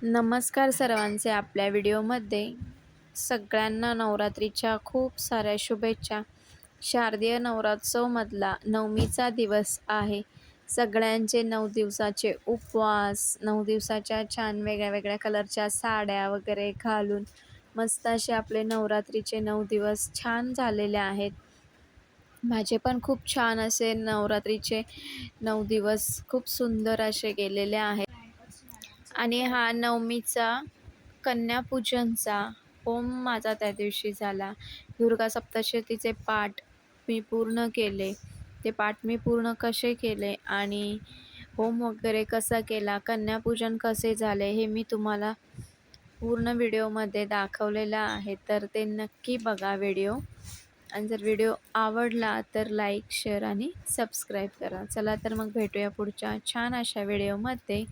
नमस्कार सर्वांचे आपल्या व्हिडिओमध्ये सगळ्यांना नवरात्रीच्या खूप साऱ्या शुभेच्छा. शारदीय नवरात्रोत्सवमधला नवमीचा दिवस आहे. सगळ्यांचे 9 दिवसाचे उपवास, 9 दिवसाच्या छान वेगळ्या वेगळ्या कलरच्या साड्या वगैरे घालून मस्त असे आपले नवरात्रीचे 9 दिवस छान झालेले आहेत. माझे पण खूप छान असे नवरात्रीचे 9 दिवस खूप सुंदर असे गेलेले आहेत. आणि हा नवमीचा कन्यापूजनचा होम माझा त्या दिवशी झाला. दुर्गा सप्तशतीचे पाठ मी पूर्ण केले. ते पाठ मी पूर्ण कसे केले आणि होम वगैरे कसा केला, कन्यापूजन कसे झाले हे मी तुम्हाला पूर्ण व्हिडिओमध्ये दाखवलेलं आहे. तर ते नक्की बघा व्हिडिओ. आणि जर व्हिडिओ आवडला तर लाईक, शेअर आणि सबस्क्राईब करा. चला तर मग भेटूया पुढच्या छान अशा व्हिडिओमध्ये.